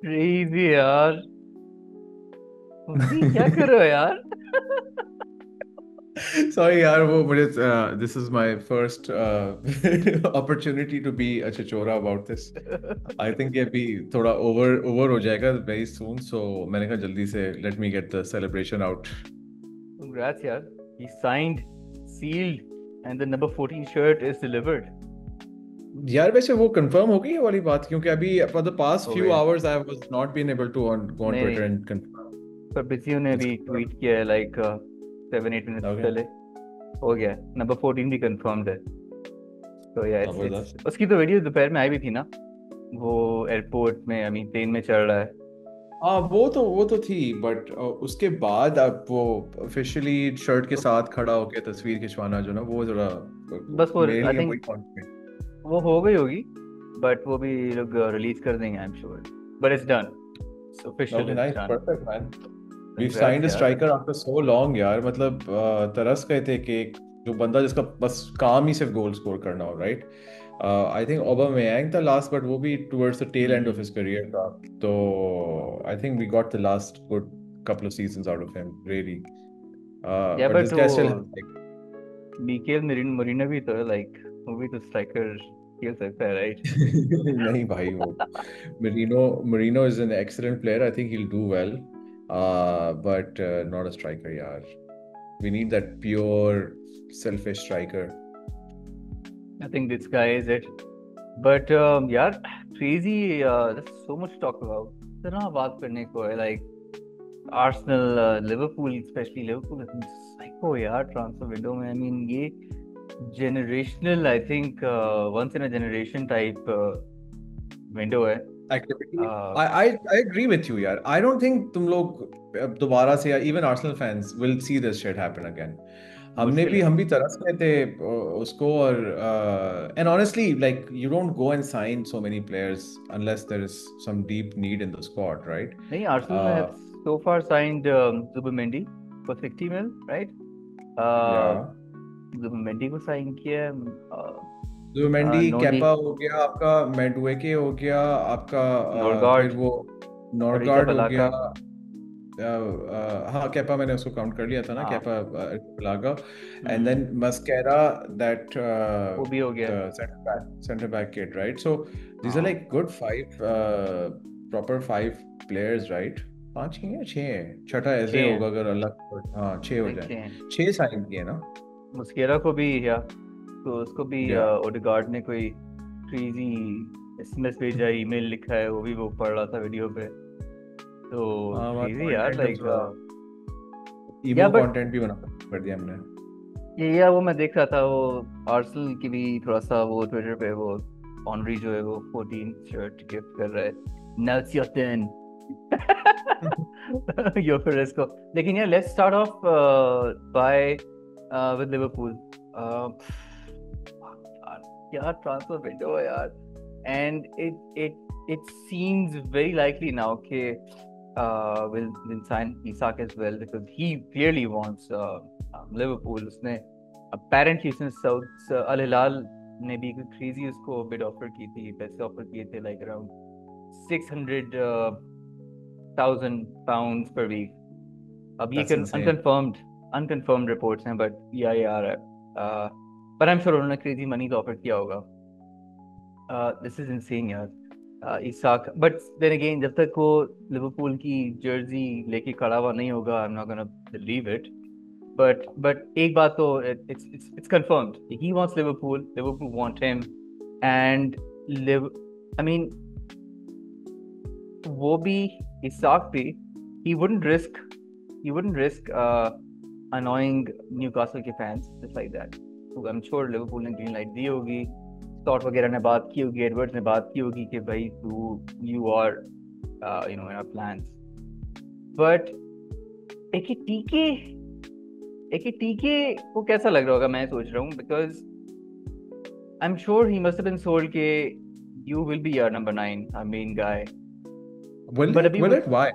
Crazy यार। Mummy क्या कर रहे हो यार? सॉरी यार, वो मुझे this is my first opportunity to be a चिचोरा अबाउट दिस। आई थिंक ये भी थोड़ा ओवर ओवर हो जाएगा वेरी सून, सो मैंने कहा जल्दी से let me get the celebration out. Congrats यार। He signed, sealed, and the number 14 shirt is delivered. यार वैसे वो कंफर्म हो गई ये वाली बात, क्योंकि अभी फॉर द पास्ट हो फ्यू गया। Hours I was not been able to on go on नहीं ट्विटर नहीं, एंड कंफर्म। पर बिजियो ने इट्स भी ट्वीट किया है लाइक 7-8 मिनट्स ओके। पहले। हो गया, नंबर 14 भी कंफर्म्ड है। तो या इट्स जबरदस्त। उसकी तो वीडियो दोपहर में आई भी थी ना। वो एयरपोर्ट में, आई मीन प्लेन में चढ़ रहा है। हाँ वो तो थी, बट उसके बाद अब वो ऑफिशियली शर्ट के तो साथ खड़ा होकर तस्वीर खिंचवाना जो ना, वो जरा बस वो मेरे आई लिए वही थिंक कॉन्फिडेंट। वो हो गई होगी। बट वो भी लोग रिलीज कर देंगे, I am sure. But it's done, it's official, okay it's nice, done. Perfect man. We signed congrats a यार। स्ट्राइकर आफ्टर सो लॉन्ग यार, मतलब तरस गए थे कि एक जो बंदा जिसका बस काम ही सिर्फ गोल स्कोर करना हो, राइट? आई थिंक ओबामेयांग था लास्ट, बट वो भी towards the tail end of hmm. His career था। तो I think we got the last good couple of seasons out of him, really. या But बट this वो guy still has like, बीकेएल मरीना भी तो लाइक, वो भी तो स्ट्राइकर खेल सकता है, राइट? नहीं भाई, वो Marino is an excellent player. I think he'll do well. But not a striker, yaar. We need that pure selfish striker. I think this guy is it. But यार, crazy, so much talk about. इतना बात करने को है like Arsenal, Liverpool, specially Liverpool psycho यार transfer window में। I mean ये generational, I think once in a generation type window है। Activity. uh, I agree with you, yaar. I don't think तुम लोग अब दोबारा से, या even Arsenal fans will see this shit happen again. मुश्किल है। हम भी तरस गए थे उसको, और and honestly, like you don't go and sign so many players unless there is some deep need in the squad, right? नहीं, Arsenal have Uh, so far signed Zubimendi for 60 mill, right? yeah. Zubimendi को sign किया है। जुमेंडी नोनी, kappa हो गया आपका, मेडुएके हो गया आपका, फिर नोरगार्ड, वो नॉर्गार्ड हो गया। अरिजाबलागा। हाँ, कैपा मैंने उसको काउंट कर लिया था ना, हाँ। कैपा लागा। And hmm. Then Mosquera, that वो भी हो गया। The center back kid, right? So these are हाँ। Like good five, proper five players, right? पांच ही हैं, छह हैं, छठा छः ऐसे हैं, होगा अगर अलग, हाँ छह हो नहीं जाए। 6 हैं। छह साइन किए ना? मुस्केरा को भी, या तो उसको भी या ओडेगार्ड ने कोई क्रेजी एसएमएस भेजा, ईमेल लिखा है, वो भी वो पढ़ रहा था वीडियो पे। तो हाँ, वहाँ क्रेजी यार कंटेंट लाइक। या इमो बट कंटेंट भी बना कर दिया हमने। ये, या वो मैं देख रहा था, वो आर्सेनल की भी थोड़ा सा वो ट्विटर पे वो ऑनरी जो है वो 14 शर्ट गिफ्ट कर रहा है। Now it's your turn. Gyokeres को। लेकिन यार, let's start off by with Liverpool. यार ट्रांसफर विंडो है यार। And it seems very likely now कि will sign Isak as well because he really wants Liverpool. उसने apparently उसने साउथ अल हिलाल ने भी कोई क्रेजी उसको बिड ऑफर की थी, पैसे ऑफर किए थे like around 600,000 pounds per week. अब ये That's insane. Unconfirmed unconfirmed reports हैं, बट ये आ रहा है। पर आई एम श्योर उन्होंने क्रेजी मनी तो ऑफर किया होगा। दिस इज इनसेन यार। इसाक, बट देन अगेन, जब तक वो लिवरपूल की जर्सी लेके खड़ा हुआ नहीं होगा, आई am not gonna believe it. But एक बात तो it's confirmed, he wants Liverpool, Liverpool want him. And live I mean वो भी, इसाक भी, he wouldn't risk he wouldn't risk annoying Newcastle के fans just like that. तो I'm sure Liverpool ने green light दी होगी, स्टॉट वगैरह ने बात की होगी, एडवर्ड्स ने बात की होगी कि भाई तू, you are in our plans. But Ekitike एक टीके को कैसा लग रहा होगा, मैं सोच रहा हूँ, because I am sure he must have been sold के you will be your number 9, our main guy. Will but it? अभी Will वो, it? Why?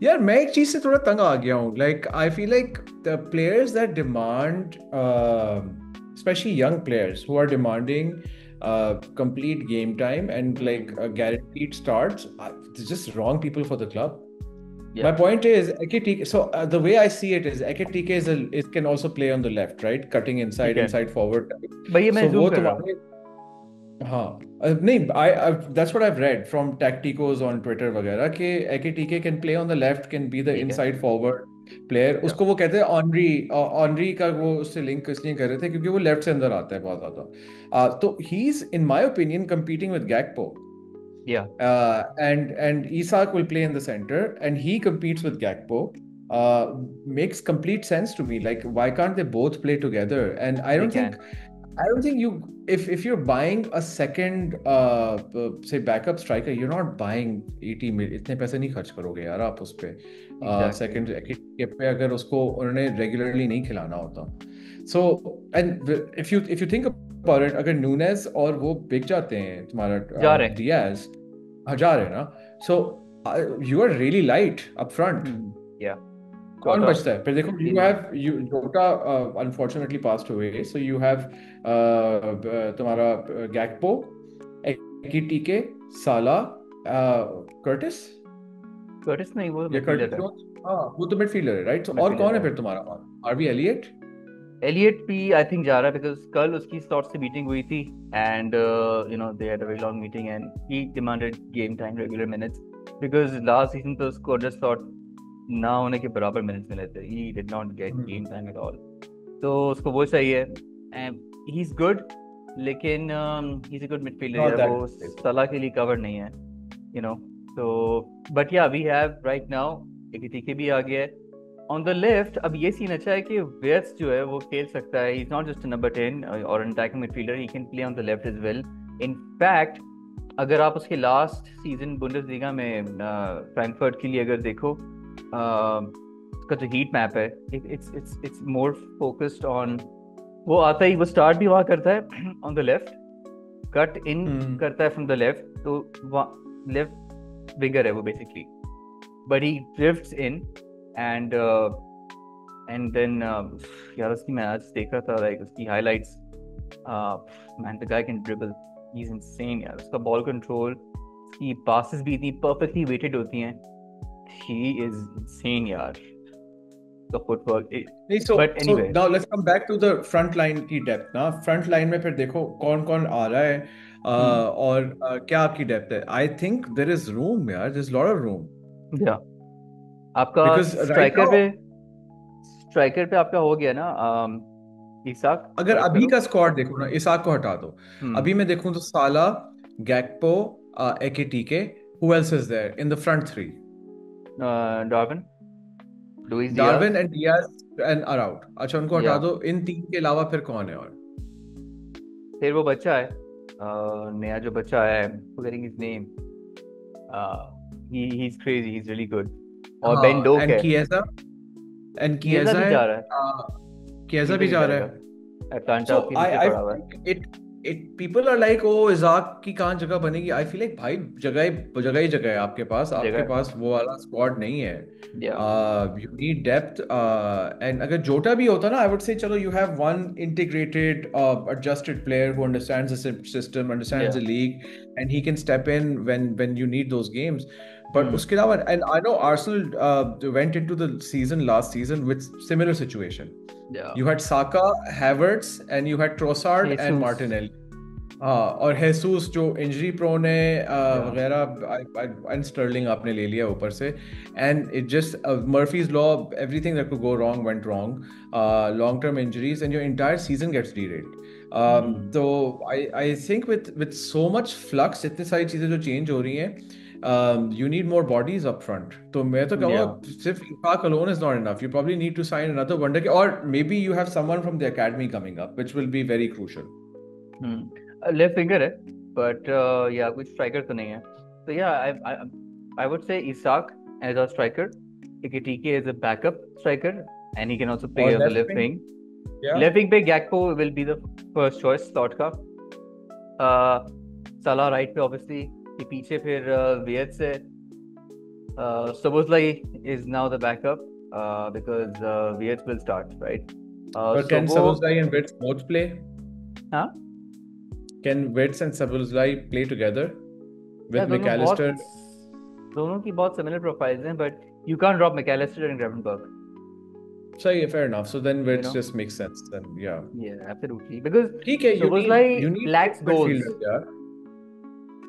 यार मैं एक चीज से थोड़ा तंग आ गया हूँ, like I feel like the players that demand, specially young players who are demanding complete game time and like guaranteed starts, it's just wrong people for the club. My point is, Ekitike, so the way I see it is, Ekitike can also play on the left, right? Cutting inside, inside forward. भाई ये मैं So zoom वो कर रहा हूँ. तुम्हारे हाँ नहीं that's what I've read from Tacticos on Twitter वगैरह कि Ekitike can play on the left, can be the ठीक है. inside forward player. उसको वो कहते हैं ऑनरी का वो उससे लिंक इसलिए कर रहे थे क्योंकि वो लेफ्ट से अंदर आता है बहुत ज्यादा. तो he's in my opinion competing with Gakpo. Yeah. And Isak will play in the center, and he competes with Gakpo. Makes complete sense to me. Like, why can't they both play together? And I don't think you if you're buying a second say backup striker, you're not buying 80 million. इतने पैसे नहीं खर्च करोगे यार आप उस पे. Second पे अगर उसको उन्होंने regularly नहीं खिलाना होता. So and if you think about it, अगर नूनेस और वो बिक जाते हैं तुम्हारा डियाज जा रहे ना, so you are really light up front. Yeah. कौन बचता है फिर? देखो Jota unfortunately passed away, so you have तुम्हारा Gakpo, Ekitike, Salah, Curtis नहीं, वो मिडफील्डर है. हाँ वो तो मिडफील्डर है, राइट? और कौन है फिर तुम्हारा? Harvey Elliott भी आई थिंक जा रहा है बिकॉज कल उसकी स्लॉट से मीटिंग हुई थी and they had a very long meeting and he demanded game time, regular minutes, because last season तो उसको जस्ट थॉट ना होने के बराबर मिनट्स मिले थे. He did not gate game time at all. तो उसको वो चाहिए एंड ही इज गुड, लेकिन he is a good midfielder. वो सलाह के लिए कवर नहीं है, तो but yeah we have right now Ekitike भी आ गया है. On the left, अब ये सीन अच्छा है कि Wirtz जो है वो खेल सकता है. He's not just a number 10 or an attacking midfielder. He can play on the left as well. In fact, अगर आप उसके लास्ट सीजन बुंडेसलीगा में फ्रैंकफर्ट के लिए अगर देखो, उसका जो हीट मैप है, it's more focused on, वो आता ही वो स्टार्ट भी वहाँ करता है on the left, cut in करता है from the left, तो लेफ्ट विंगर है वो basically, but he drifts in. And then यार उसकी मैं आज देख रहा था, like उसकी highlights, man, the guy can dribble, he's insane यार. उसका ball control, उसकी passes भी इतनी perfectly weighted होती हैं. He is insane यार, the footwork. But anyway, so now let's come back to the front line की depth ना. Front line में फिर देखो कौन कौन आ रहा है और क्या आपकी depth है. I think there is room यार, there's a lot of room. Yeah. आपका स्ट्राइकर पे आपका हो गया ना इसाक. अगर अभी का स्क्वाड देखो ना, इसाक को हटा दो. अभी मैं देखूं तो साला, गैक्पो, Ekitike, who else is there in the front three? Darwin, and Diaz and are out. अच्छा उनको हटा दो. इन तीन के अलावा फिर कौन है? और फिर वो बच्चा है नया जो बच्चा है, forgetting his name, he's crazy, he's really good. और बेन डोक है. Chiesa भी जा रहा है. Chiesa भी जा रहा है. अटलांटा के नीचे पड़ा हुआ है. People are like, oh, इज़ाक की कहाँ जगह बनेगी? I feel like भाई जगह ही है आपके पास. आपके पास वो वाला स्क्वाड नहीं है. You need depth. And अगर जोटा भी होता ना, I would say चलो you have one integrated, adjusted player who understands the system, understands the league, and he can step in when you need those games. But उसके अलावा, and I know Arsenal went into the last season with similar situation. You had Saka, Havertz, and you had Trossard and Martinelli. और Jesus जो injury prone है वगैरह, and Sterling आपने ले लिया ऊपर से, and it just Murphy's law, everything that could go wrong went wrong. Long-term injuries and your entire season gets derailed. So I think with so much flux, इतनी सारी चीजें जो change हो रही हैं, you need more bodies up front. तो मैं तो कहूँगा सिर्फ Isak alone is not enough. You probably need to sign another wonder kid, or maybe you have someone from the academy coming up, which will be very crucial. Left winger है, but yeah, कुछ striker तो नहीं है. So yeah, I would say Isak as a striker, Ekitike as a backup striker, and he can also play on the left wing. Left wing पे Gakpo will be the first choice slot का. Salah right पे obviously. के पीछे फिर Wirtz है. Szoboszlai is now the backup because Wirtz will start, right? But can Szoboszlai and Wirtz both play? Huh? Can Wirtz and Szoboszlai play together यार with McAllister? दोनों की बहुत सिमिलर प्रोफाइल्स हैं, but you can't drop McAllister and Gravenberch, So yeah, fair enough. So then you Wirtz know. just makes sense. Then yeah, Yeah, absolutely. Because ठीक है. You Szoboszlai need lacks six goals. midfielders यार.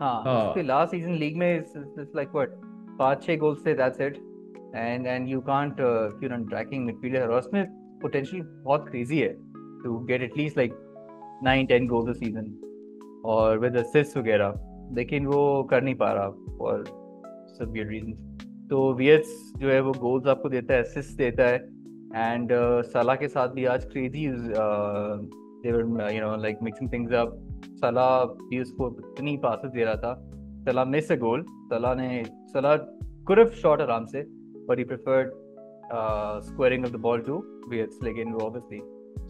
हाँ, उसके हाँ. Last season league में it's like what 5-6 goals थे, that's it. And you can't if you're on tracking midfielder, और उसमें potential बहुत crazy है to get at least like 9-10 goals a season और with assists वगैरह, लेकिन वो कर नहीं पा रहा for some weird reasons. तो वियर्ट्स जो है वो गोल्स आपको देता है, असिस्ट देता है, एंड सलाह के साथ भी आज crazy they were like mixing things up. सलाह भी उसको इतनी पासेस दे रहा था, सलाह मिस अ गोल, सलाह कुड हैव शॉट आराम से, but he preferred squaring off the ball to Wirtz, लेकिन वो ऑब्वियसली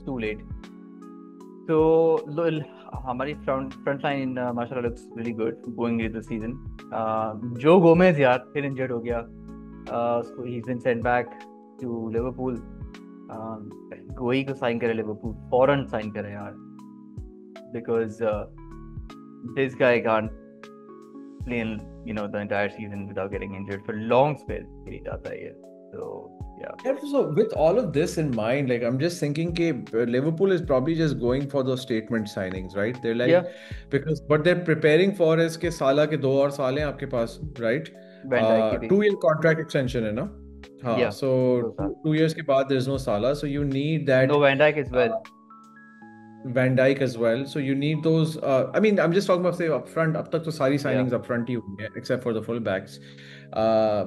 टू लेट. तो हमारी फ्रंट लाइन माशाल्लाह looks really good going into the season. जो गोमेज यार फिर इंजर्ड हो गया, उसको he been sent back to Liverpool. Guehi को साइन करे लिवरपूल, फौरन साइन करे यार, because this guy can't play the entire season without getting injured for long spell. यही चाहता है ये. तो Yeah, so with all of this in mind, like I'm just thinking Liverpool is probably just going for those statement signings, right? They're like, yeah, because what they're preparing for is कि साला के 2 और साल हैं आपके पास, right? Van Dyke की भी 2-year contract extension है ना? हाँ, yeah, so 2 years के बाद there's no Salah, so you need that. no Van Dijk as well. Van Dijk as well. So you need those. I mean, I'm just talking about say up front. अब तक तो सारी signings Yeah. up front ही हुई हैं, except for the fullbacks,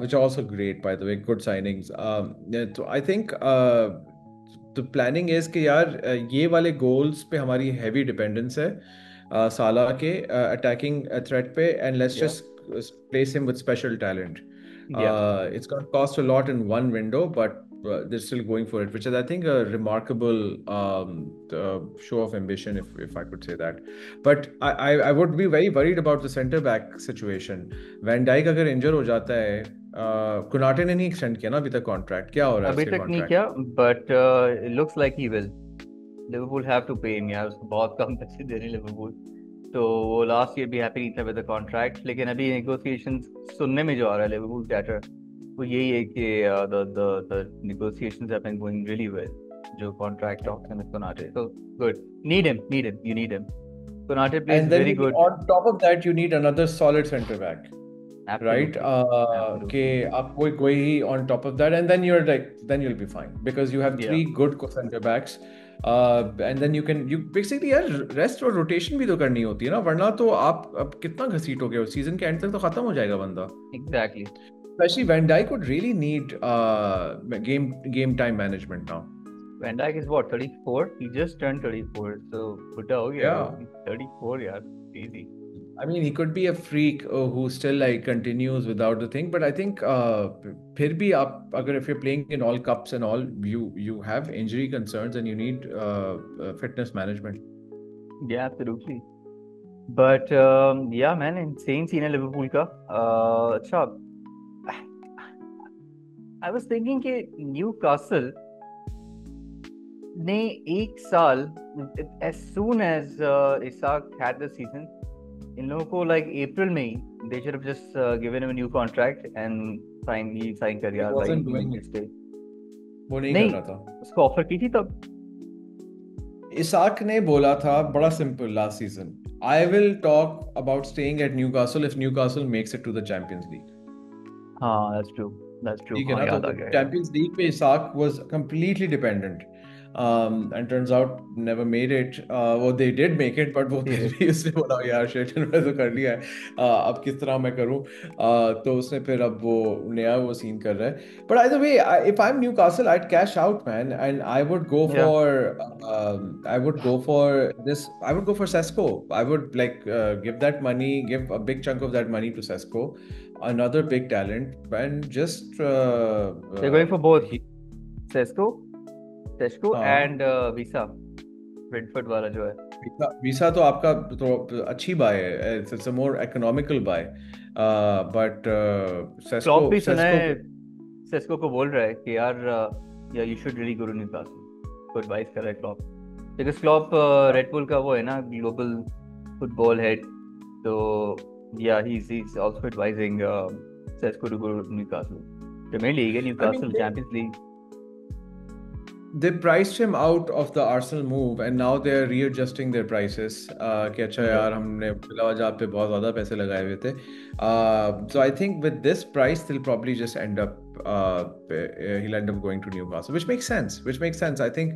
which are also great by the way, good signings. Yeah, so I think the planning is कि यार ये वाले goals पे हमारी heavy dependence है साला के attacking threat पे, and let's Yeah. just place him with special talent. Yeah. It's going to cost a lot in one window, but they're still going for it, which is, I think, a remarkable show of ambition, if I could say that. But I would be very worried about the centre back situation. Van Dijk अगर इंजर हो जाता है, कुनाटे ने नहीं extend किया ना अभी तक कॉन्ट्रैक्ट, क्या हो रहा है अभी उसके तक नहीं कॉन्ट्रैक्ट? किया, but it looks like he will. Liverpool have to pay him यार, उसको बहुत कम पैसे दे रहे हैं लिवरपूल. तो वो लास्ट ईयर भी हैप्पी नहीं था विद द कॉन्ट्रैक्ट, लेकिन अभी नेगोशिएशंस सुनने में जो आ रहा है लिवरपूल चैटर, वो यही है कि the negotiations have been going really well. जो कॉन्ट्रैक्ट टॉक्स हैं with Konate, so good. Need him, you need him. Konate plays And then very good. on top of that, you need another solid centre back. Right? Absolutely. Okay, up कोई on top of that, and then then you'll be fine because you have 3 good center backs, and then you basically यार rest और rotation भी तो करनी होती है ना, वरना तो आप अब कितना घसीटोगे, सीजन के एंड तक तो खत्म हो जाएगा बंदा. Exactly. Especially Van Dijk would really need game time management now. Van Dijk is what, 34? He just turned 34, so बुढ़ा हो गया. Yeah. 34 यार, easy. I mean, he could be a freak who still like continues without the thing, but I think फिर भी आप अगर if you're playing in all cups and all, you have injury concerns and you need fitness management. Yeah, absolutely. But yeah, man, insane scene है Liverpool का. अच्छा, I was thinking कि Newcastle ने एक साल, as soon as Isak had the season, इन लोगों को like April में ही they should have just given him a new contract and sign कर दिया. He wasn't doing it. वो नहीं कर रहा था. उसको ऑफर की थी तब. इसाक ने बोला था बड़ा simple last season, I will talk about staying at Newcastle if Newcastle makes it to the Champions League. हाँ, that's true. ठीक है ना, तो Champions League पे Isaac was completely dependent. And turns out never made it. Well, they did make it, but वो फिर भी उसने बोला यार shit, मैं तो कर लिया है, अब किस तरह मैं करूँ, तो उसने फिर अब वो नया वो सीन कर रहा है. But either way, if I'm Newcastle, I'd cash out, man, and I would go for this. I would go for Sesko. I would like give that money, give a big chunk of that money to Sesko, another big talent, and just they're going for both Sesko and Visa, Brentford वाला जो है. Visa तो आपका तो अच्छी buy है, it's a more economical buy, but Sesko Klopp भी सुना है Sesko को बोल रहा है कि यार you should really go to Newcastle. Good advice कर रहा है Klopp, because Klopp Red Bull का वो है ना global football head. So yeah, he's also advising Sesko to go to Newcastle. Premier League, I mean, Newcastle Champions League. they priced him out of the Arsenal move and now they're readjusting their prices कि अच्छा Yeah. यार हमने बिलावजा पे बहुत ज़्यादा पैसे लगाए हुए थे so I think with this price they'll probably just end up he'll end up going to Newcastle which makes sense I think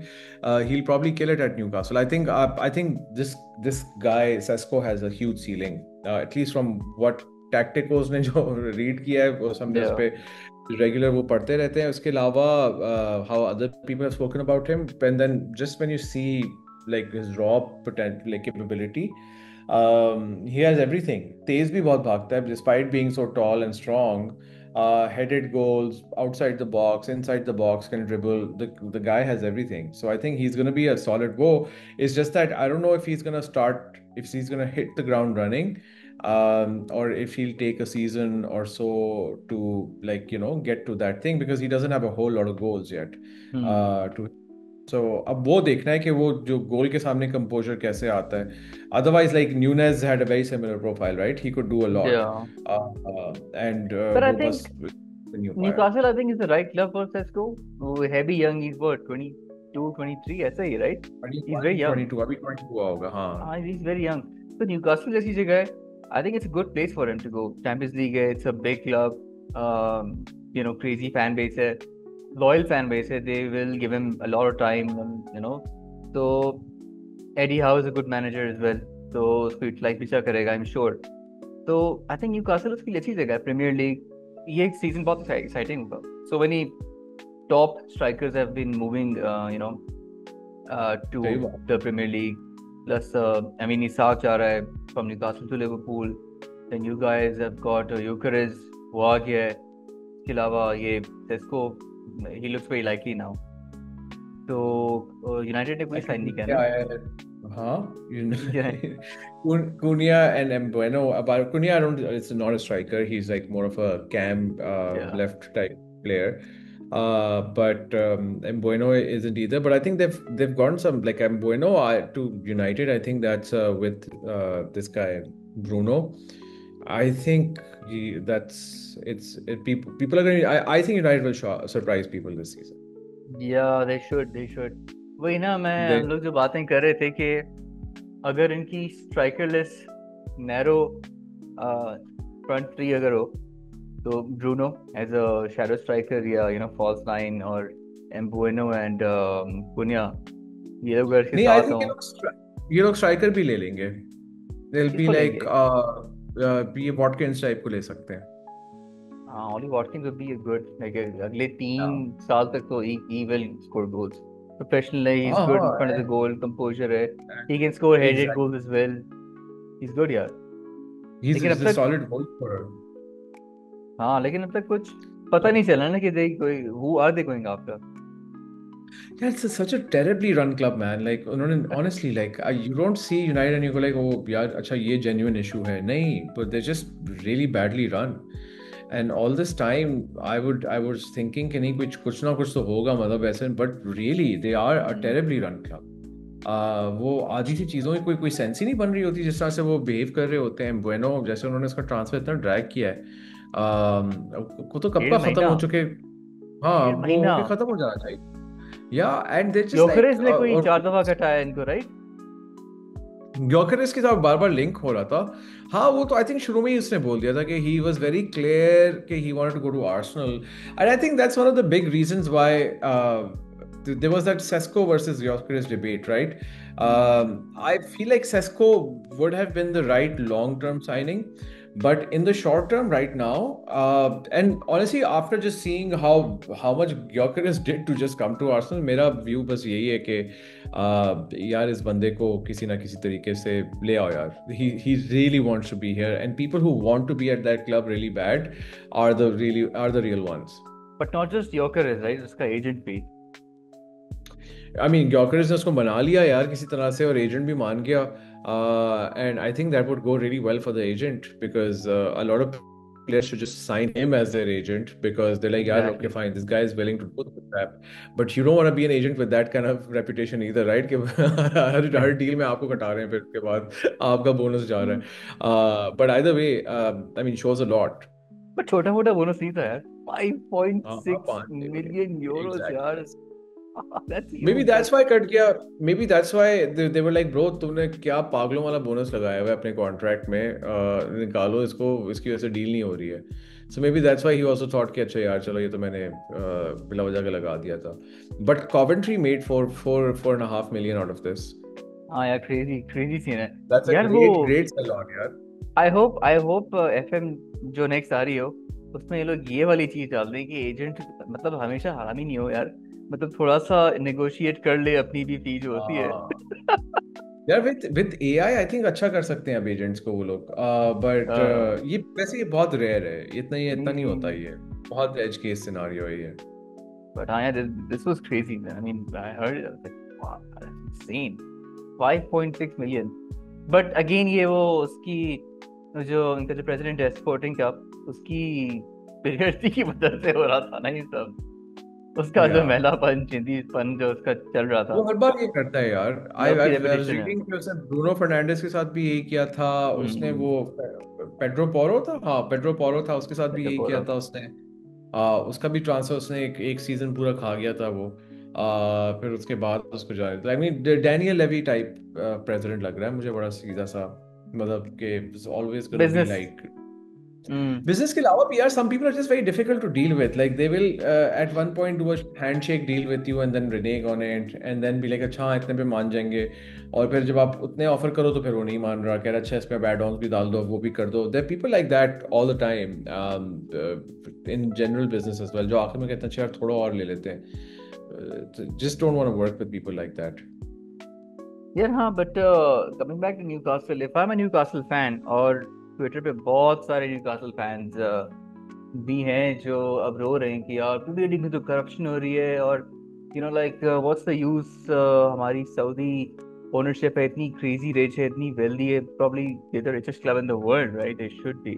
he'll probably kill it at Newcastle I think this guy Sesko has a huge ceiling at least from what tacticos ने जो read किया है वो हमने उस Yeah. पे regular वो पढ़ते रहते हैं उसके अलावा how other people have spoken about him and then just when you see like his raw potential like capability he has everything तेज भी बहुत भागता है despite being so tall and strong headed goals outside the box inside the box can dribble the guy has everything so I think he's going to be a solid go it's just that I don't know if he's going to start if he's going to hit the ground running or if he'll take a season or so to get to that thing because he doesn't have a whole lot of goals yet Hmm. to so अब वो देखना है कि वो जो गोल के सामने composer कैसे आता है otherwise like Nunez had a very similar profile right he could do a lot Yeah. and But I वो बस think नहीं हो पाया Newcastle, I think, is the right club for Sesko. वो है भी young. He's what, 22, 23, ऐसा ही, right? He's very 21 young. 22 अभी 22 हुआ होगा हाँ He's very young. So Newcastle जैसी जगह है, I think it's a good place for him to go. Champions League है, it's a big club. Crazy fan base है, loyal fan base है. They will give him a lot of time. So Eddie Howe is a good manager as well. So उसको utilize भी अच्छा करेगा, I'm sure. तो I think Newcastle उसके लिए अच्छी जगह है प्रीमियर लीग ये एक सीजन बहुत एक्साइटिंग होगा so many top strikers have been moving to सही बात the Premier League plus I mean Isak जा रहा है from Newcastle to Liverpool then you guys have got Gyokeres वो आ गया है इसके अलावा ये Sesko he looks very likely now तो यूनाइटेड ने कोई साइन नहीं किया क्या ना है हाँ United- Cunha and Mbeumo about Cunha I don't it's not a striker he's like more of a cam yeah left type player but Mbeumo isn't either but I think they've gotten some like Mbeumo to United I think that's with this guy Bruno I think people are going to I think United will surprise people this season they should वही ना मैं they हम लोग जो बातें कर रहे थे कि अगर इनकी striker list narrow front three अगर हो तो Bruno as a shadow striker या फॉल्स नाइन और एम्बुएनो एंड कुनिया ये लोग अगर इसके नहीं आई साथ थिंक हों ये लोग स्ट्राइकर भी ले लेंगे they'll be किसको like लेंगे ये वॉटकिंस टाइप को ले सकते हैं हाँ Ollie Watkins would be a good like अगले हाँ 3 साल तक तो he will score goals professional है he's हाँ good in front of the goal composure है he can score headed exactly goals as well he's good यार लेकिन he's अब a तक solid goal scorer हाँ लेकिन अब तक कुछ पता नहीं चला ना कि दे कोई who are they going after yeah such a terribly run club man like उन्होंने honestly like you don't see United and you go like oh यार अच्छा ये genuine issue है नहीं but they just really badly run and all this time I was thinking कि नहीं कुछ ना कुछ तो होगा मतलब ऐसे but really they are a terribly run club वो आधी सी चीज़ों की कोई सेंस ही नहीं बन रही होती जिस तरह से वो बिहेव कर रहे होते हैं बुएनो जैसे उन्होंने इसका ट्रांसफर इतना ड्रैग किया है को तो कब का डेढ़ खत्म महीना हो चुके हाँ डेढ़ वो महीना होके खत्म हो जाना चाहिए या एंड दे जस्ट योकेरेस लाइक ने कोई और 4 दफा कटाया इनको राइट ग्योकेरेस के साथ बार बार लिंक हो रहा था हाँ वो तो आई थिंक शुरू में ही उसने बोल दिया था कि ही वाज वेरी क्लियर कि he wanted to go to Arsenal and I think that's one of the big reasons why there was that Sesko versus Gyökeres debate, right? I feel like Sesko would have been the right long-term signing, but in the short term, right now, and honestly, after just seeing how much Gyökeres did to just come to Arsenal, मेरा view बस यही है कि यार इस बंदे को किसी ना किसी तरीके से ले आओ यार. He really wants to be here, and people who want to be at that club really bad are the real ones. But not just Gyokeres right उसका एजेंट भी I mean, Gyökeres ने उसको मना लिया यार किसी तरह से और एजेंट भी मान गया and I think that would go really well for the agent because a lot of players should just sign him as their agent because they're like, yeah, okay, Exactly. fine, this guy is willing to do the crap. But you don't want to be an agent with that kind of reputation either, right? कि हर deal में आपको कटा रहे हैं, फिर उसके बाद आपका बोनस जा रहा है. But either way, I mean, shows a lot. But छोटा मोटा बोनस नहीं था यार, हाँ हाँ, 5.6 5 मिलियन यूरोस यार. Exactly. That's Maybe huge. that's why cut गया. Maybe that's why they were like, bro, तुमने क्या पागलों वाला बोनस लगाया हुआ है अपने कॉन्ट्रैक्ट में, निकालो इसको, इसकी वजह से डील नहीं हो रही है. So maybe that's why he also thought कि अच्छा यार चलो ये तो मैंने बिला वजह के लगा दिया था. But Coventry made 4.5 million out of this. हाँ यार, क्रेजी क्रेजी सीन है That's a यार वो. great sell on यार. आई होप एफएम जो नेक्स्ट आ रही हो, उसमें ये लोग ये वाली चीज डाल दें कि एजेंट मतलब हमेशा हरामी नहीं हो यार, मतलब थोड़ा सा नेगोशिएट कर ले अपनी भी फी जो होती है. हाँ यार, विद एआई आई थिंक अच्छा कर सकते हैं अब एजेंट्स को वो लोग. बट ये वैसे ये बहुत रेयर है, इतना नहीं होता ये. बहुत एज केस सिनारियो है ये. बट हाँ यार, this was crazy man. I mean I heard like wow, insane. 5.6 million. But again ये वो उसकी जो उनका जो प्रेसिडेंट है स्पोर्टिंग का, उसकी पीरियड की वजह से हो रहा था ना ये सब. उसका जो या महिलापन चिंदीपन जो उसका चल रहा था, वो हर बार ये करता है यार. आई या उसकी आई वाज रेपुटेशन है. रीडिंग कि उसने ब्रूनो फर्नांडिस के साथ भी यही किया था. उसने हम्म. वो पेड्रो पोरो था, हाँ पेड्रो पोरो था, उसके साथ भी यही किया पेट्रोपोरो. था उसने. उसका भी ट्रांसफर उसने एक सीजन पूरा खा गया था वो. फिर उसके बाद उसको जा रहा था. I mean Daniel Levy type president लग रहा है मुझे, बड़ा सीधा सा, मतलब कि always gonna be business. Like. Hmm. Business के अलावा भी यार some people are just very difficult to deal with. Like they will at one point do a handshake deal with you and then renege on it and then be like अच्छा हाँ इतने पे मान जाएंगे, और फिर जब आप उतने ऑफर करो तो फिर वो नहीं मान रहा, कह रहा अच्छा इसमें बैड ऑन्स भी डाल दो, वो भी कर दो. There are people like that all the time in general business as well, जो आखिर में कहते हैं अच्छा यार थोड़ा और ले लेते हैं. Just don't want to work with people like that. यार हाँ, but coming back to Newcastle, if I am a Newcastle fan, और ट्विटर पे बहुत सारे न्यूकासल फैंस भी हैं जो अब रो रहे हैं कि यार प्रीमियर लीग में तो करप्शन हो रही है, और you know like what's the use, हमारी सऊदी ओनरशिप है इतनी क्रेजी रिच है, इतनी वेल्दी है, probably the richest club in the world, right? They should be.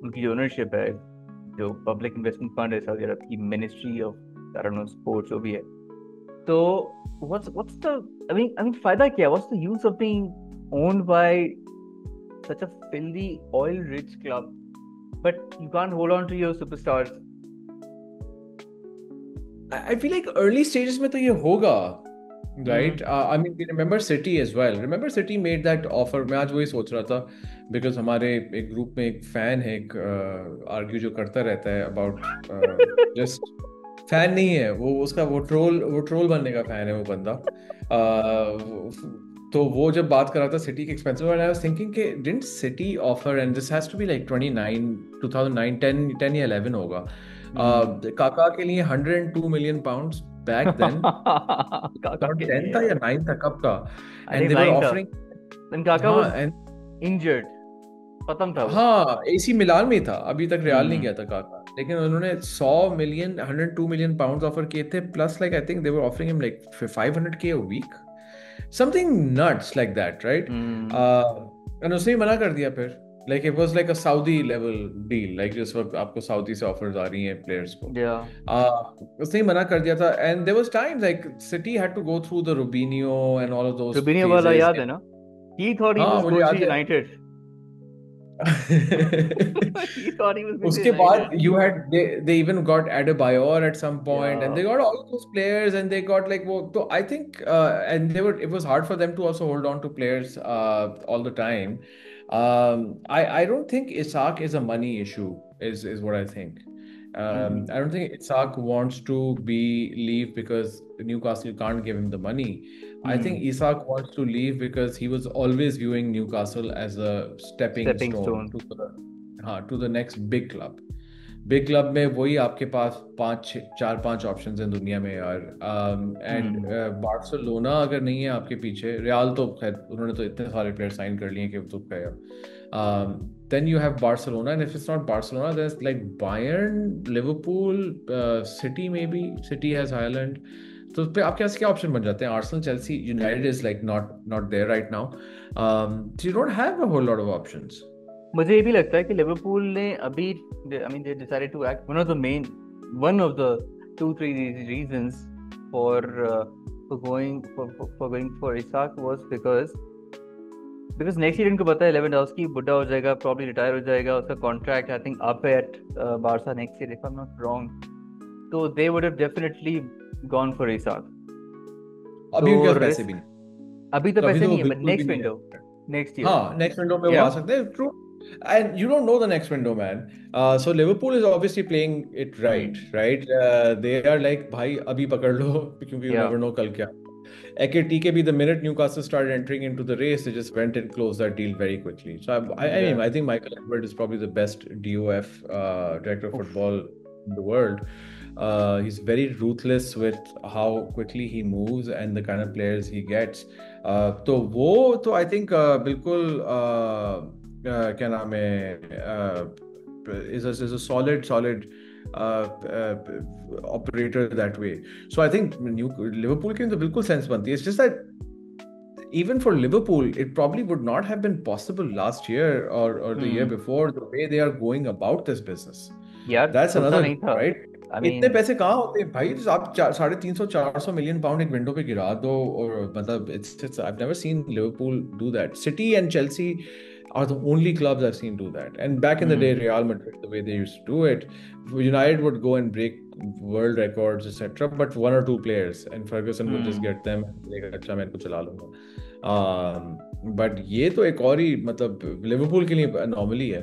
उनकी जो ओनरशिप है, जो पब्लिक इन्वेस्टमेंट फंड है सऊदी अरब की, ministry of I don't know sports जो भी है. तो what's the, I mean फायदा क्या है? What's the use of being owned by such a filthy oil rich club, but you can't hold on to your superstars? I feel like early stages में तो ये होगा, right? Hmm. I mean, we remember City as well. Remember City made that offer. मैं आज वही सोच रहा था because हमारे एक ग्रुप में एक फैन है, एक आर्ग्यू जो करता रहता है about just फैन नहीं है वो, उसका वो ट्रोल बनने का फैन है वो बंदा. तो वो जब बात कर रहा था सिटी के एक्सपेंसिव, और आई वाज थिंकिंग कि didn't city offer, and this has to be like 2009 10 या 11 होगा, काका के लिए 102 मिलियन पाउंड्स बैक देन. काका के 10 लिए था या यार. 9 था, कब था? अरे एंड दे वर 9 था. ऑफरिंग. then काका हाँ was एंड injured, खत्म था वो. हाँ एसी मिलान में ही था, अभी तक रियाल नहीं हम्म. गया था काका, लेकिन उन्होंने 100 मिलियन 102 मिलियन पाउंड्स ऑफर किए थे, plus like I think they were offering him like 500K a week, something nuts like that, right? Hmm. And उसने ही मना कर दिया फिर. Like it was like a Saudi level deal, like जिस वक्त आपको सऊदी से ऑफर्स आ रही हैं प्लेयर्स को. उसने ही मना कर दिया था. And there was times like City had to go through the Robinho and all of those Robinho वाला फेजेस. याद है ना? He thought he हाँ was मुझे going to याद है. United. He thought he was going to उसके बाद United. you had they even got Adebayor at some point, and Yeah. they got all those players, and they got like वो तो I think and they were, it was hard for them to also hold on to players all the time. I don't think Isak is a money issue is what I think. I don't think Isak wants to leave because Newcastle can't give him the money. I think Isak wants to leave because he was always viewing Newcastle as a stepping Stepping stone stone. to the next big club. Big club में वही आपके पास 4-5 options हैं दुनिया में यार. And Barcelona अगर नहीं है आपके पीछे, रियाल तो खैर उन्होंने तो इतने सारे प्लेयर साइन कर लिए कि तो गया. then you have Barcelona, and if it's not Barcelona, there's like Bayern, Liverpool, City maybe. City has Haaland. तो उस पे आपके पास क्या ऑप्शन बन जाते हैं? Arsenal, Chelsea, United is like not there right now. So you don't have a whole lot of options. मुझे ये भी लगता है कि लिवरपूल ने अभी, I mean they decided to act, one of the two three reasons for going for Isak was because next year इनको पता है लेवेंडोव्स्की बुढ़ा हो जाएगा, प्रॉब्ली रिटायर हो जाएगा, उसका contract I think up at Barca next year if I am not wrong, तो they would have definitely gone for Isak. अभी उनके तो पास पैसे भी रिस्क नहीं, अभी तो तो अभी पैसे तो वो नहीं है, बट बिल्कुल भी नेक्स्ट नहीं विंडो, है। नेक्स्ट ईयर, हाँ, नेक्स्ट विंडो में वो या आ सकते हैं, true. And you don't know the next window, man. So Liverpool is obviously playing it right, right? They are like, भाई अभी पकड़ लो, क्योंकि you या never know कल क्या। AKTK, the minute Newcastle started entering into the race, they just went and closed that deal very quickly. So I या mean, I think Michael Edward is probably the best DOF, director of football in the world. He's very ruthless with how quickly he moves and the kind of players he gets. तो वो तो I think बिल्कुल क्या नाम है, is a solid operator that way. So I think Liverpool की तो बिल्कुल सेंस बनती है. It's just that even for Liverpool, it probably would not have been possible last year or the year before, the way they are going about this business. यार That's होता another नहीं thing, था, right? आई इतने mean पैसे कहाँ होते हैं भाई? आप 350-400 मिलियन पाउंड एक विंडो पे गिरा दो, और मतलब it's I've never seen Liverpool do that. City and Chelsea are the only clubs I've seen do that. And back in the day, Real Madrid, the way they used to do it, United would go and break world records, etc. But one or two players, and Ferguson would just get them. अच्छा मैं इनको चला लूंगा. But ये तो एक और ही मतलब लिवरपूल के लिए अनॉमली है.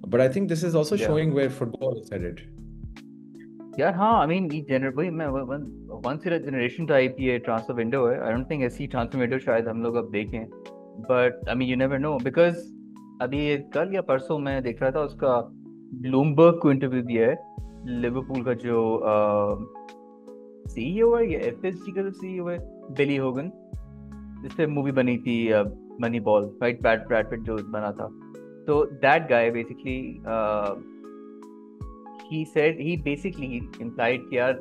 But I think this is also या showing where football is headed. यार हाँ, आई मीन ये वही मैं वंस इन जनरेशन टाइप ये ट्रांसफर विंडो है, आई डोंट थिंक ऐसी ट्रांसफर विंडो शायद हम लोग अब देखें, but I mean you never know, because अभी कल या परसों मैं देख रहा था उसका ब्लूमबर्ग को इंटरव्यू दिया है लिवरपूल का जो सीईओ है या एफएसजी का जो सीईओ है, बिली होगन, जिस पे मूवी बनी थी money ball, right, Brad Pitt जो बना था, तो that guy basically he basically implied कि यार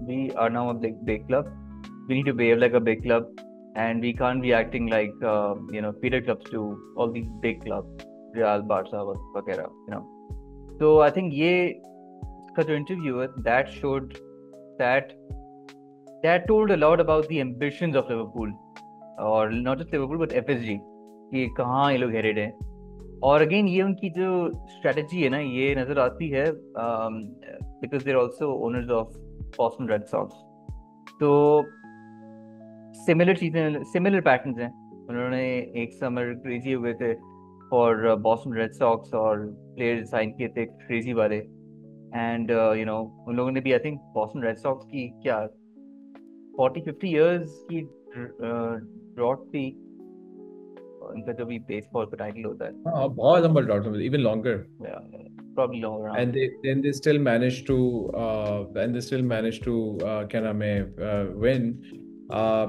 we are now a big club, we need to behave like a big club, and we can't be acting like feeder clubs to all these big clubs, Real, Barca वगैरह, so I think ये इसका जो interview है, that that told a lot about the ambitions of Liverpool, और not just Liverpool but FSG, कि कहाँ ये लोग headed हैं, और अगेन ये उनकी जो स्ट्रेटजी है ना, ये नजर आती है because there also owners of Boston Red Sox, तो सिमिलर चीजें, सिमिलर पैटर्न्स हैं, उन्होंने एक समर क्रेजी हुए थे फॉर बॉस्टन रेड सॉक्स और प्लेयर्स साइन किए थे क्रेजी वाले, एंड उन लोगों ने भी I think Boston Red Sox की क्या 40-50 years की ड्रॉट थी, उनका जो भी बेसबॉल का टाइटल होता है, हाँ, बहुत लंबा dot, even longer. probably longer around. And they still managed to क्या नाम है, win.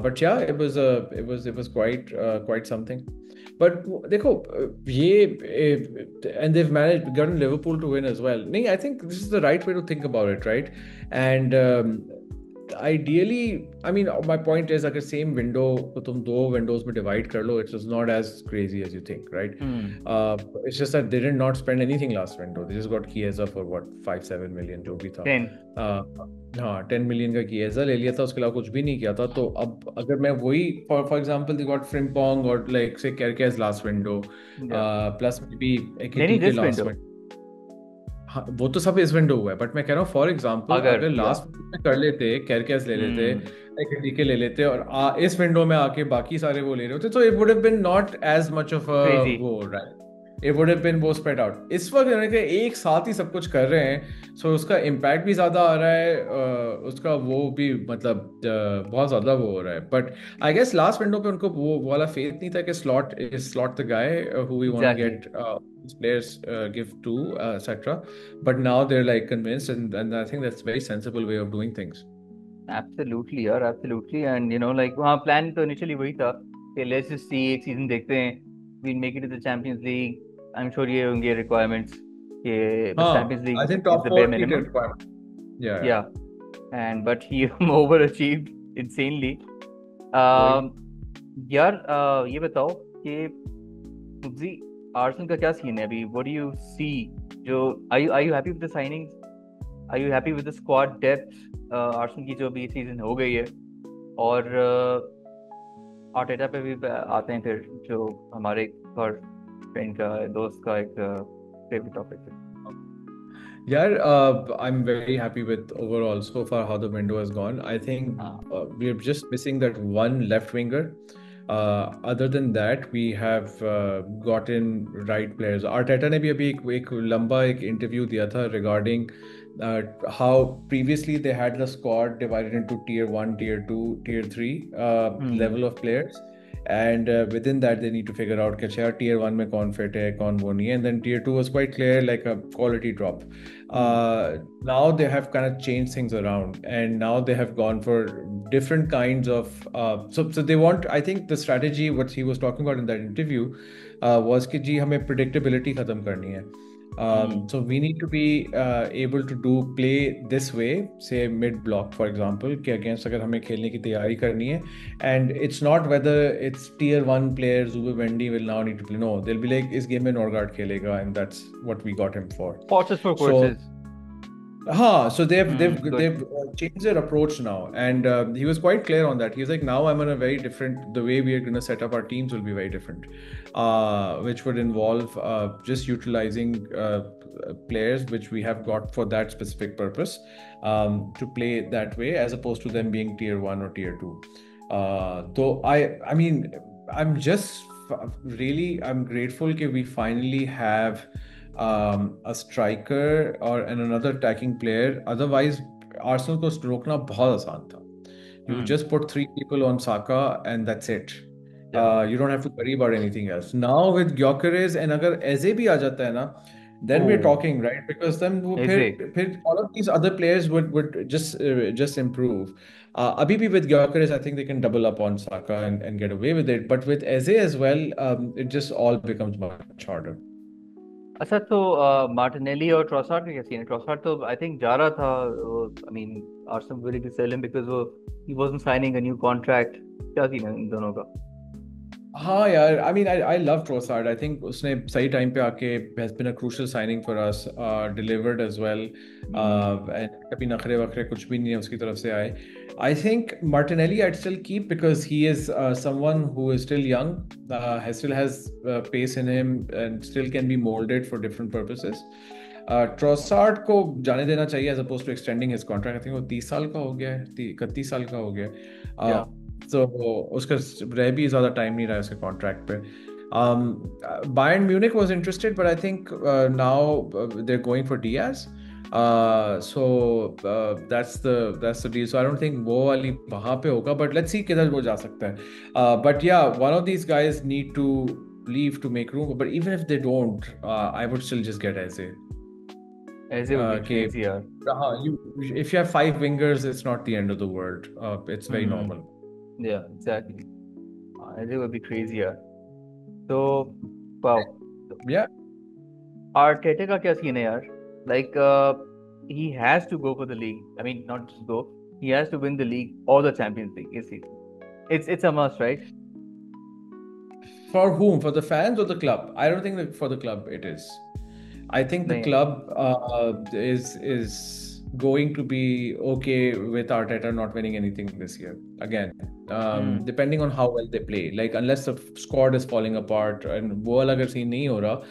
But yeah, it was quite something. But देखो ये and they've managed gotten Liverpool to win as well. नहीं, I think this is the right way to think about it, right? And ideally, I mean, my point is अगर same window को तुम दो windows में divide कर लो, it's not as crazy as you think, right? It's just that they did not spend anything last window. They just got Chiesa for what, 5-7 million जो भी था. 10. हाँ, 10 million का Chiesa ले लिया था, उसके अलावा कुछ भी नहीं किया था. तो अब अगर मैं वही for example, they got Frimpong or like say Kerkez last window, plus maybe AKTK last window. हाँ, वो तो सब इस विंडो हुआ है, बट मैं कह रहा हूँ फॉर एग्जांपल अगर लास्ट में कर लेते, कैरकेस ले लेते, एकेटीके ले लेते, और इस विंडो में आके बाकी सारे वो ले रहे होते, तो it would have been not as much of a वो, right, it would have been वो स्प्रेड आउट. इस वक्त उन्होंने एक साथ ही सब कुछ कर रहे हैं, सो उसका इम्पैक्ट भी ज्यादा आ रहा है, उसका वो भी मतलब बहुत ज्यादा वो हो रहा है. But I guess last window पे उनको वो वाला फेथ नहीं था कि slot the guy who we want to get players give to, etc. But now they're like convinced, and I think that's a very sensible way of doing things. Absolutely यार, absolutely, and like वहाँ plan तो initially वही था कि let's just see, एक season देखते हैं, we'll make it to the Champions League. I'm sure ये होंगे requirements कि Champions League I think is top the 4 bare minimum. requirement. Yeah. And but he overachieved insanely. यार ये बताओ कि आर्सेनल का क्या सीन है अभी? What do you see? जो are you happy with the signings? Are you happy with the squad depth? Arsenal की जो भी सीजन हो गई है, और आर्टेटा पे भी आते हैं फिर, जो हमारे एक और फ्रेंड का, दोस्त का एक फेवरेट टॉपिक है। Yeah, I'm very happy with overall so far how the window has gone. I think हाँ। we're just missing that one left winger. Other than that, we have gotten right players. Arteta ने भी अभी एक लंबा एक interview दिया था regarding how previously they had the squad divided into tier 1, tier 2, tier 3 hmm. level of players. And within that they need to figure out कि अच्छा tier 1 में कौन fit है कौन वो नहीं है, and then tier 2 was quite clear, like a quality drop. Now they have kind of changed things around, and now they have gone for different kinds of so they want, I think the strategy what he was talking about in that interview was कि जी हमें predictability खत्म करनी है. So we need to be able to do play this way, say mid block for example, कि against अगर हमें खेलने की तैयारी करनी है, and it's not whether it's tier 1 players Zubimendi will now need to play. No, they'll be like इस game में Norgard खेलेगा, and that's what we got him for. Horses for So courses. so they've Good. changed their approach now, and he was quite clear on that. He was like, now I'm on a very different. The way we are going to set up our teams will be very different, which would involve just utilizing players which we have got for that specific purpose, to play that way, as opposed to them being tier 1 or tier 2. Though I mean, I'm just really I'm grateful that we finally have a striker or another attacking player. Otherwise, Arsenal को रोकना बहुत आसान था. You just put 3 people on Saka and that's it. You don't have to worry about anything else. Now with Gyökeres, and अगर Eze भी आ जाता है ना, then we're talking, right? Because then वो फिर all of these other players would just improve. Abhi bhi with Gyökeres, I think they can double up on Saka and get away with it. But with Eze as well, it just all becomes much harder. अच्छा, तो Martinelli और Trossard का क्या scene है? Trossard तो I think जा रहा था, I mean Arsenal willing to sell him because वो ही wasn't signing a new contract. क्या सीन है इन दोनों का? हाँ यार, I mean I love Trossard. I think उसने सही टाइम पे आके has been a crucial signing for us, delivered as well, and कभी नखरे वखरे कुछ भी नहीं है उसकी तरफ से आए. I think Martinelli I'd still keep because he is someone who is still young, still has pace in him and still can be molded for different purposes. Trossard को जाने देना चाहिए as opposed to extending his contract. I think वो 30 साल का हो गया है, 31 साल का हो गया है. तो उसका रह भी ज़्यादा टाइम नहीं रहा उसके कॉन्ट्रैक्ट पे. Bayern Munich was interested, but I think now they're going for Diaz. So that's the deal. So I don't think वो वाली वहाँ पे होगा, but let's see किधर वो जा सकता है. But yeah, one of these guys need to leave to make room. But even if they don't, I would still just get Eze. Eze would be crazy, यार. If you have 5 wingers, it's not the end of the world. It's very normal. Yeah, exactly. Eze would be crazy, यार. So, wow. Yeah. Arteta का क्या scene है यार? Like, he has to go for the league. I mean, not just go. He has to win the league or the Champions League. It's a must, right? For whom? For the fans or the club? I don't think that for the club it is. I think the club is going to be okay with Arteta not winning anything this year. Again, depending on how well they play. Like unless the squad is falling apart and वो अलग अगर scene नहीं हो रहा,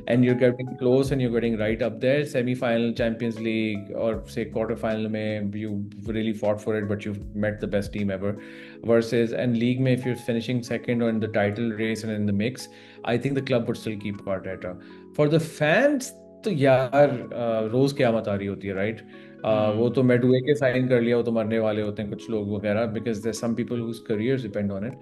and you're getting close and you're getting right up there, semi-final Champions League or say quarter-final में you really fought for it, but you've met the best team ever. Versus and league में if you're finishing second or in the title race and in the mix, I think the club would still keep Arteta. For the fans, तो यार रोज क़यामत आ रही होती है, right? वो तो मेडुए के साइन कर लिया, वो तो मरने वाले होते हैं कुछ लोग वगैरह, because there's some people whose careers depend on it.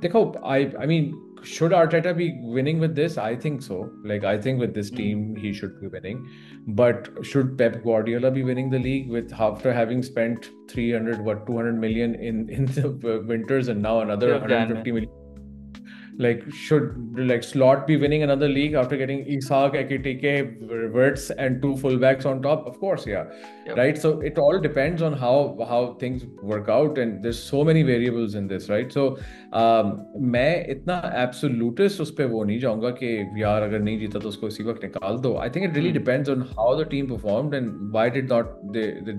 देखो, I mean, should Arteta be winning with this? I think so. Like I think with this team he should be winning. But should Pep Guardiola be winning the league with after having spent 200 million in the winters and now another 150 million? Like, should like Slot be winning another league after getting Isak, Ekitike, Wirtz, and two fullbacks on top? Of course, yeah. Yep. Right. So it all depends on how things work out, and there's so many variables in this, right? So मैं इतना absolutist उस पे वो नहीं जाऊंगा कि यार अगर नहीं जीता तो उसको इसी वक्त निकाल दो. I think it really Hmm. depends on how the team performed and why did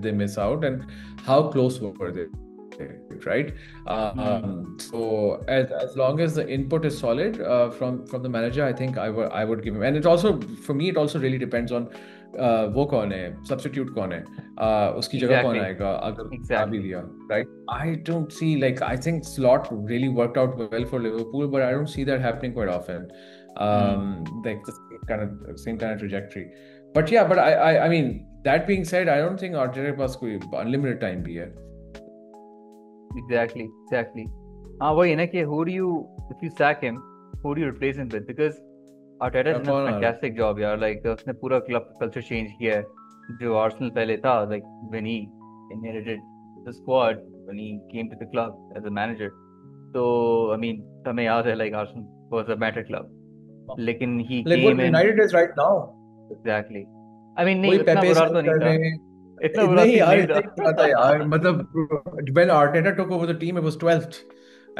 they miss out and how close were they, right? Hmm. So as long as the input is solid from the manager, I think I would give him. And it also for me it also really depends on वो कौन है substitute कौन है उसकी जगह कौन Exactly. आएगा अगर उठा भी Exactly. लिया, right? I don't see like I think Slot really worked out well for Liverpool, but I don't see that happening quite often. Hmm. Like the same kind of trajectory. But yeah, but I mean that being said, I don't think Arteta के पास कोई unlimited time भी है. Exactly. Exactly. हाँ वही है ना कि who do you, if you sack him, who do you replace him with? Because Arteta has अब done a कौन आ रहा है? fantastic job यार. Like उसने पूरा क्लब कल्चर चेंज किया है. जो आर्सेनल पहले था, like when he inherited the squad, when he came to the club as a manager. So I mean हमें याद है like Arsenal was a better club. लेकिन he Like what came in. United is right now. Exactly. I mean नहीं वही उतना पेपे बुरा तो sign नहीं कर था. रहे हैं. इतना बुरा नहीं सीन यार नहीं इतना ही बुरा था यार. था. मतलब when Arteta took over the team, it was 12th.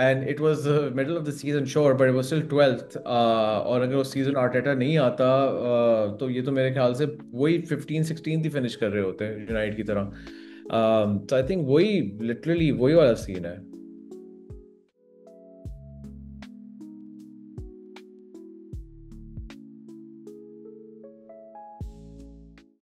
And it was the middle of the season, sure, but it was still 12th. और अगर उस सीजन आर्टेटा नहीं आता तो ये तो मेरे ख्याल से वही 15-16 ही फिनिश कर रहे होते यूनाइटेड की तरह. तो आई थिंक वही लिटरली वही वाला सीन है.